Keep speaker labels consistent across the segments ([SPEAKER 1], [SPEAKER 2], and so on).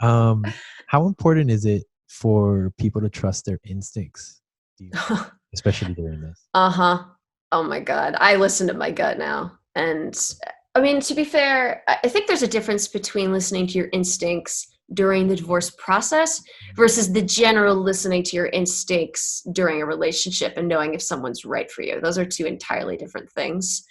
[SPEAKER 1] How important is it for people to trust their instincts? Do you think, especially during this?
[SPEAKER 2] Uh-huh. Oh my God. I listen to my gut now. And I mean, to be fair, I think there's a difference between listening to your instincts during the divorce process versus the general listening to your instincts during a relationship and knowing if someone's right for you. Those are two entirely different things.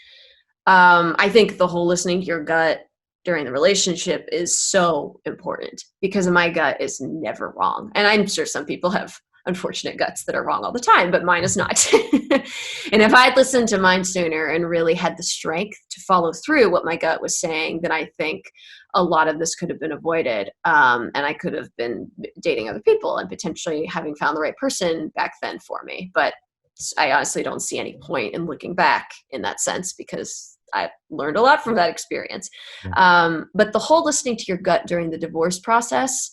[SPEAKER 2] I think the whole listening to your gut during the relationship is so important because my gut is never wrong. And I'm sure some people have unfortunate guts that are wrong all the time, but mine is not. And if I'd listened to mine sooner and really had the strength to follow through what my gut was saying, then I think a lot of this could have been avoided. And I could have been dating other people and potentially having found the right person back then for me. But I honestly don't see any point in looking back in that sense because I learned a lot from that experience.
[SPEAKER 1] Yeah.
[SPEAKER 2] But the whole listening to your gut during the divorce process,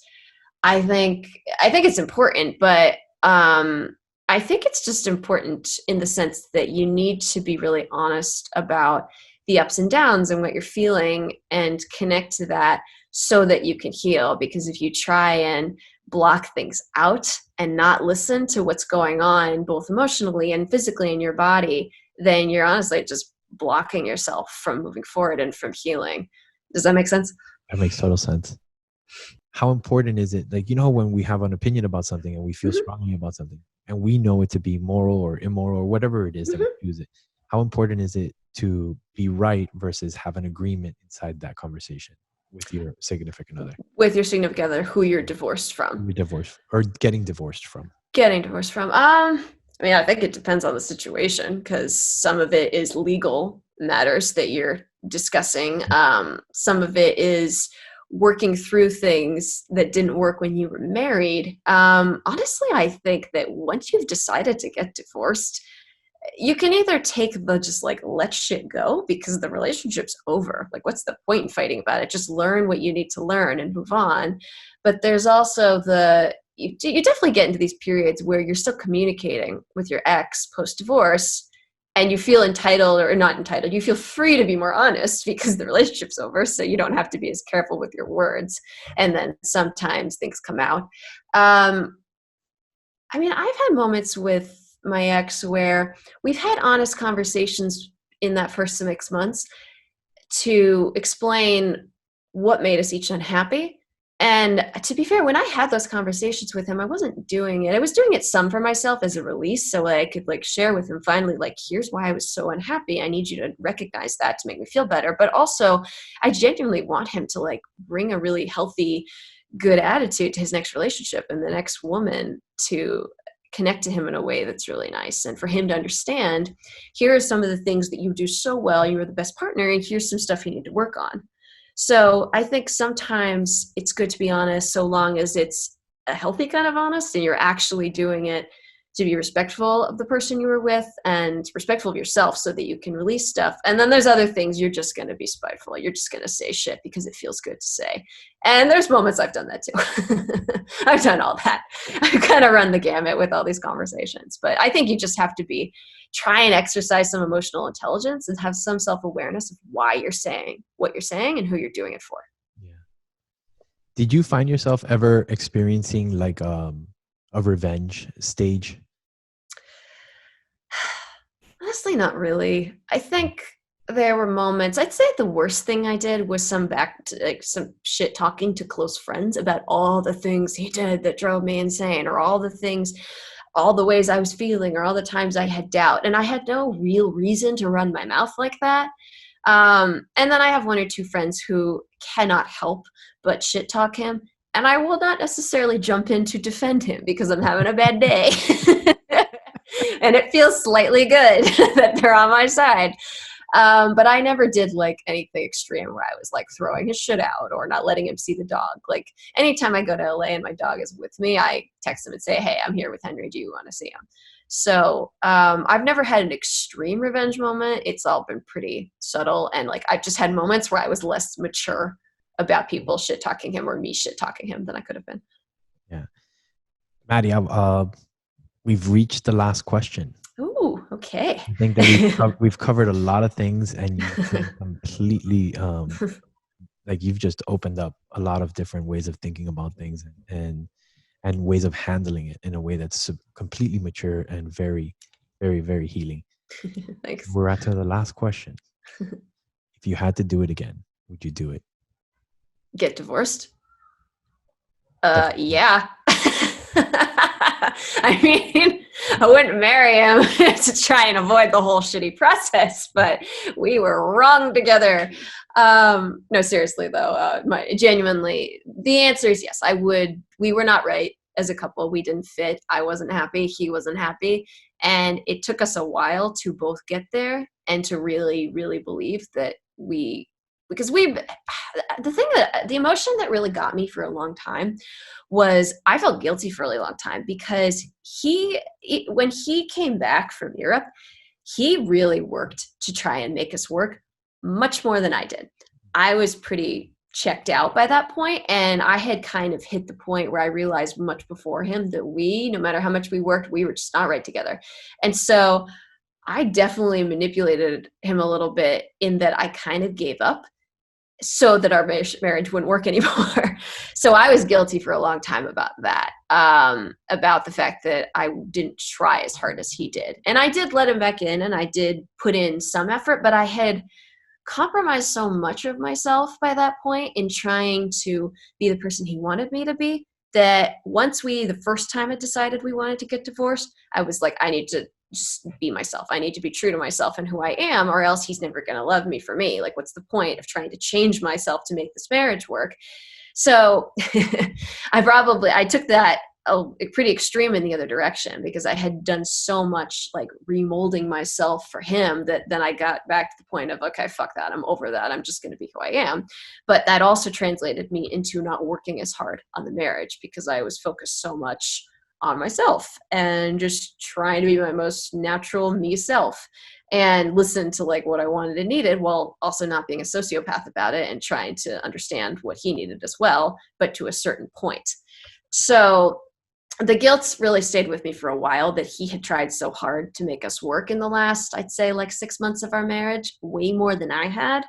[SPEAKER 2] I think it's important, but I think it's just important in the sense that you need to be really honest about the ups and downs and what you're feeling and connect to that so that you can heal. Because if you try and block things out and not listen to what's going on, both emotionally and physically in your body, then you're honestly just blocking yourself from moving forward and from healing. Does that make sense?
[SPEAKER 1] That makes total sense. How important is it? Like, when we have an opinion about something and we feel
[SPEAKER 2] Mm-hmm.
[SPEAKER 1] strongly about something and we know it to be moral or immoral or whatever it is that we
[SPEAKER 2] Mm-hmm.
[SPEAKER 1] choose it, how important is it to be right versus have an agreement inside that conversation with your significant other?
[SPEAKER 2] With your significant other who you're divorced from.
[SPEAKER 1] You're divorced or getting divorced from.
[SPEAKER 2] Getting divorced from. I mean, I think it depends on the situation because some of it is legal matters that you're discussing. Some of it is working through things that didn't work when you were married. Honestly, I think that once you've decided to get divorced, you can either take the just like let shit go because the relationship's over. Like, what's the point in fighting about it? Just learn what you need to learn and move on. But there's also you definitely get into these periods where you're still communicating with your ex post divorce and you feel entitled or not entitled. You feel free to be more honest because the relationship's over. So you don't have to be as careful with your words. And then sometimes things come out. I mean, I've had moments with my ex where we've had honest conversations in that first 6 months to explain what made us each unhappy. And to be fair, when I had those conversations with him, I wasn't doing it. I was doing it some for myself as a release. So I could like share with him finally, like, here's why I was so unhappy. I need you to recognize that to make me feel better. But also I genuinely want him to like bring a really healthy, good attitude to his next relationship and the next woman to connect to him in a way that's really nice and for him to understand here are some of the things that you do so well, you are the best partner, and here's some stuff you need to work on. So I think sometimes it's good to be honest so long as it's a healthy kind of honest and you're actually doing it to be respectful of the person you were with and respectful of yourself so that you can release stuff. And then there's other things you're just going to be spiteful. You're just going to say shit because it feels good to say. And there's moments I've done that too. I've done all that. I've kind of run the gamut with all these conversations. But I think you just have to try and exercise some emotional intelligence and have some self-awareness of why you're saying what you're saying and who you're doing it for.
[SPEAKER 1] Yeah. Did you find yourself ever experiencing like a revenge stage?
[SPEAKER 2] Honestly, not really. I think there were moments. I'd say the worst thing I did was some shit talking to close friends about all the things he did that drove me insane, or all the ways I was feeling, or all the times I had doubt, and I had no real reason to run my mouth like that. And then I have one or two friends who cannot help but shit talk him, and I will not necessarily jump in to defend him because I'm having a bad day. And it feels slightly good that they're on my side. But I never did like anything extreme where I was like throwing his shit out or not letting him see the dog. Like anytime I go to LA and my dog is with me, I text him and say, hey, I'm here with Henry. Do you want to see him? So I've never had an extreme revenge moment. It's all been pretty subtle. And like I've just had moments where I was less mature about people shit talking him or me shit talking him than I could have been.
[SPEAKER 1] Yeah. Maddie, we've reached the last question.
[SPEAKER 2] Ooh, okay.
[SPEAKER 1] I think that we've covered a lot of things, and you've been completely like you've just opened up a lot of different ways of thinking about things, and ways of handling it in a way that's completely mature and very, very, very healing.
[SPEAKER 2] Thanks.
[SPEAKER 1] We're at to the last question. If you had to do it again, would you do it?
[SPEAKER 2] Get divorced?
[SPEAKER 1] Definitely.
[SPEAKER 2] Yeah. I mean, I wouldn't marry him to try and avoid the whole shitty process, but we were wrong together. No, seriously though, genuinely, the answer is yes. I would. We were not right as a couple. We didn't fit. I wasn't happy. He wasn't happy, and it took us a while to both get there and to really, really believe that we. Because we, the emotion that really got me for a long time was I felt guilty for a really long time because when he came back from Europe, he really worked to try and make us work much more than I did. I was pretty checked out by that point, and I had kind of hit the point where I realized much before him that no matter how much we worked, we were just not right together. And so I definitely manipulated him a little bit in that I kind of gave up so that our marriage wouldn't work anymore. So I was guilty for a long time about that, about the fact that I didn't try as hard as he did. And I did let him back in, and I did put in some effort, but I had compromised so much of myself by that point in trying to be the person he wanted me to be, that once the first time I decided we wanted to get divorced, I was like, I need to just be myself. I need to be true to myself and who I am, or else he's never going to love me for me. Like, what's the point of trying to change myself to make this marriage work? So I took that pretty extreme in the other direction, because I had done so much like remolding myself for him that then I got back to the point of, okay, fuck that. I'm over that. I'm just going to be who I am. But that also translated me into not working as hard on the marriage, because I was focused so much on myself and just trying to be my most natural me self and listen to like what I wanted and needed, while also not being a sociopath about it and trying to understand what he needed as well, but to a certain point. So the guilt really stayed with me for a while, that he had tried so hard to make us work in the last, I'd say, like 6 months of our marriage, way more than I had.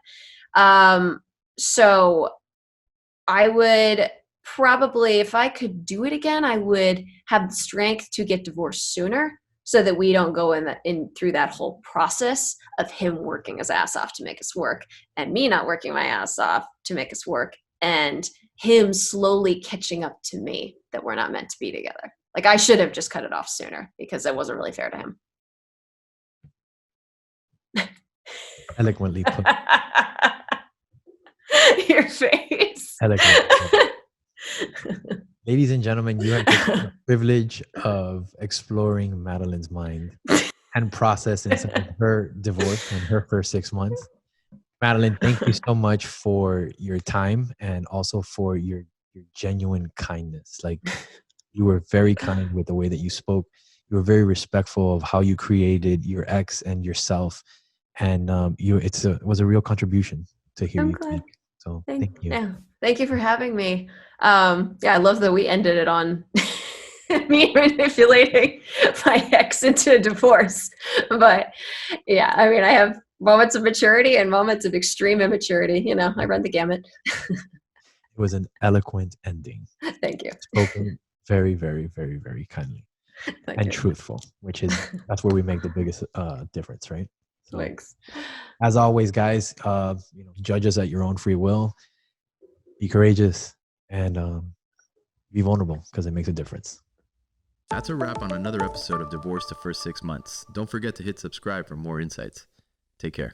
[SPEAKER 2] So I would probably, if I could do it again, I would have the strength to get divorced sooner, so that we don't go in through that whole process of him working his ass off to make us work, and me not working my ass off to make us work, and him slowly catching up to me that we're not meant to be together. Like, I should have just cut it off sooner, because it wasn't really fair to him.
[SPEAKER 1] Eloquently put.
[SPEAKER 2] Your face.
[SPEAKER 1] Eloquently put. Ladies and gentlemen, you have the privilege of exploring Madeline's mind and processing some of her divorce and her first 6 months. Madeline, thank you so much for your time, and also for your genuine kindness. Like, you were very kind with the way that you spoke. You were very respectful of how you created your ex and yourself, and it was a real contribution to hear
[SPEAKER 2] I'm
[SPEAKER 1] you
[SPEAKER 2] glad.
[SPEAKER 1] speak. So thank you.
[SPEAKER 2] Yeah. Thank you for having me. Yeah, I love that we ended it on me manipulating my ex into a divorce. But yeah, I mean, I have moments of maturity and moments of extreme immaturity. You know, I run the gamut.
[SPEAKER 1] It was an eloquent ending.
[SPEAKER 2] Thank you.
[SPEAKER 1] Spoken very, very, very, very kindly
[SPEAKER 2] Thank
[SPEAKER 1] and
[SPEAKER 2] you.
[SPEAKER 1] truthful, that's where we make the biggest difference, right? So,
[SPEAKER 2] Thanks.
[SPEAKER 1] as always, guys, judge us at your own free will. Be courageous, and be vulnerable, because it makes a difference.
[SPEAKER 3] That's a wrap on another episode of Divorce the First 6 Months. Don't forget to hit subscribe for more insights. Take care.